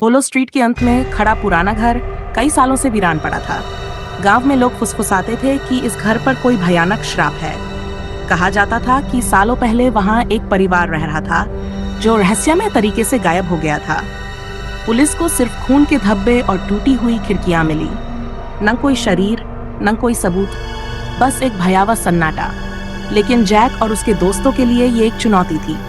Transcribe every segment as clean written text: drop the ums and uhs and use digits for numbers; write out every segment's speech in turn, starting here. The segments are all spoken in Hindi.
पोलो स्ट्रीट के अंत में खड़ा पुराना घर कई सालों से वीरान पड़ा था। गांव में लोग फुसफुसाते थे कि इस घर पर कोई भयानक श्राप है। कहा जाता था कि सालों पहले वहां एक परिवार रह रहा था जो रहस्यमय तरीके से गायब हो गया था। पुलिस को सिर्फ खून के धब्बे और टूटी हुई खिड़कियां मिली, न कोई शरीर, न कोई सबूत, बस एक भयावह सन्नाटा। लेकिन जैक और उसके दोस्तों के लिए ये एक चुनौती थी।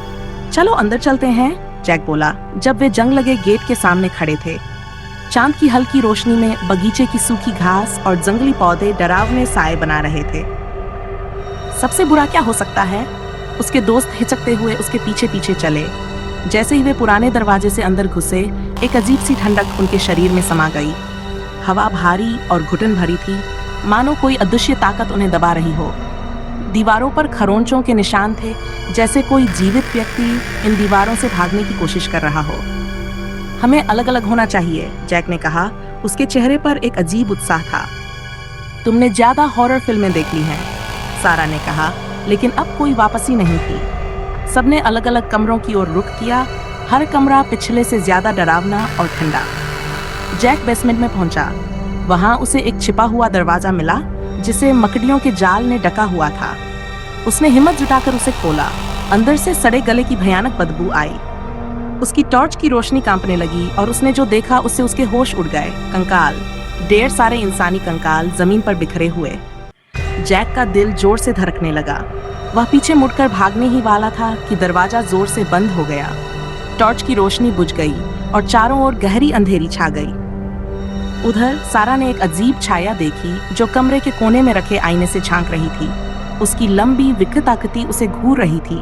चलो अंदर चलते हैं, जैक बोला जब वे जंग लगे गेट के सामने खड़े थे। चांद की हल्की रोशनी में बगीचे की सूखी घास और जंगली पौधे डरावने साए बना रहे थे। सबसे बुरा क्या हो सकता है? उसके दोस्त हिचकते हुए उसके पीछे पीछे चले। जैसे ही वे पुराने दरवाजे से अंदर घुसे, एक अजीब सी ठंडक उनके शरीर में समा गई। हवा भारी और घुटन भरी थी, मानो कोई अदृश्य ताकत उन्हें दबा रही हो। दीवारों पर खरोंचों के निशान थे, जैसे कोई जीवित व्यक्ति इन दीवारों से भागने की कोशिश कर रहा हो। हमें अलग अलग होना चाहिए, जैक ने कहा। उसके चेहरे पर एक अजीब उत्साह था। तुमने ज्यादा हॉरर फिल्में देख ली हैं, सारा ने कहा, लेकिन अब कोई वापसी नहीं थी। सबने अलग अलग कमरों की ओर रुख किया, हर कमरा पिछले से ज्यादा डरावना और ठंडा। जैक बेसमेंट में पहुंचा। वहां उसे एक छिपा हुआ दरवाजा मिला जिसे मकड़ियों के जाल ने ढका हुआ था। उसने हिम्मत जुटाकर उसे खोला। अंदर से सड़े गले की भयानक बदबू आई। उसकी टॉर्च की रोशनी कांपने लगी और उसने जो देखा उससे उसके होश उड़ गए। कंकाल, ढेर सारे इंसानी कंकाल जमीन पर बिखरे हुए। जैक का दिल जोर से धड़कने लगा। वह पीछे मुड़कर भागने ही वाला था कि दरवाजा जोर से बंद हो गया। टॉर्च की रोशनी बुझ गई और चारों ओर गहरी अंधेरी छा गई। उधर सारा ने एक अजीब छाया देखी जो कमरे के कोने में रखे आईने से झांक रही थी। उसकी लंबी विकृत आकृति उसे घूर रही थी।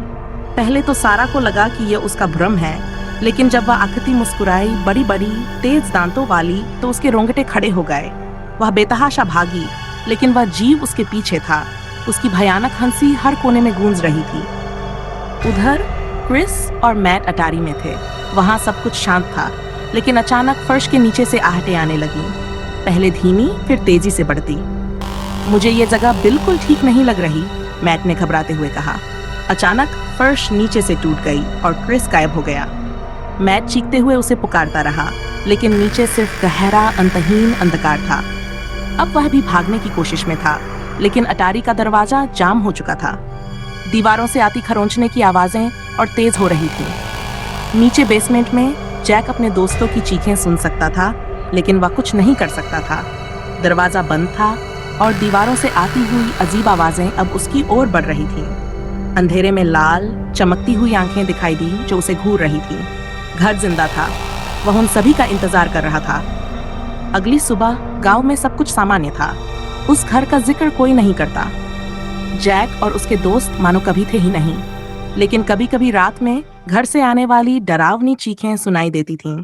पहले तो सारा को लगा कि यह उसका भ्रम है, लेकिन जब वह आकृति मुस्कुराई, बड़ी बड़ी तेज दांतों वाली, तो उसके रोंगटे खड़े हो गए। वह बेतहाशा भागी, लेकिन वह जीव उसके पीछे था। उसकी भयानक हंसी हर कोने में गूंज रही थी। उधर क्रिस और मैट अटारी में थे। वहां सब कुछ शांत था, लेकिन अचानक फर्श के नीचे से आहटें आने लगीं। पहले धीमी, फिर तेजी से बढ़ती। मुझे ये जगह बिल्कुल ठीक नहीं लग रही, मैट ने घबराते हुए कहा। अचानक फर्श नीचे से टूट गई और क्रिस गायब हो गया। मैट चीखते हुए उसे पुकारता रहा, लेकिन नीचे सिर्फ गहरा अंतहीन अंधकार था। अब वह भी भागने की कोशिश में था, लेकिन अटारी का दरवाजा जाम हो चुका था। दीवारों से आती खरोंचने की आवाजें और तेज हो रही थी। नीचे बेसमेंट में जैक अपने दोस्तों की चीखें सुन सकता था, लेकिन वह कुछ नहीं कर सकता था। दरवाजा बंद था और दीवारों से आती हुई अजीब आवाजें अब उसकी ओर बढ़ रही थीं। अंधेरे में लाल चमकती हुई आंखें दिखाई दी जो उसे घूर रही थीं। घर जिंदा था। वह उन सभी का इंतजार कर रहा था। अगली सुबह गांव में सब कुछ सामान्य था। उस घर का जिक्र कोई नहीं करता। जैक और उसके दोस्त मानो कभी थे ही नहीं, लेकिन कभी कभी रात में घर से आने वाली डरावनी चीखें सुनाई देती थीं।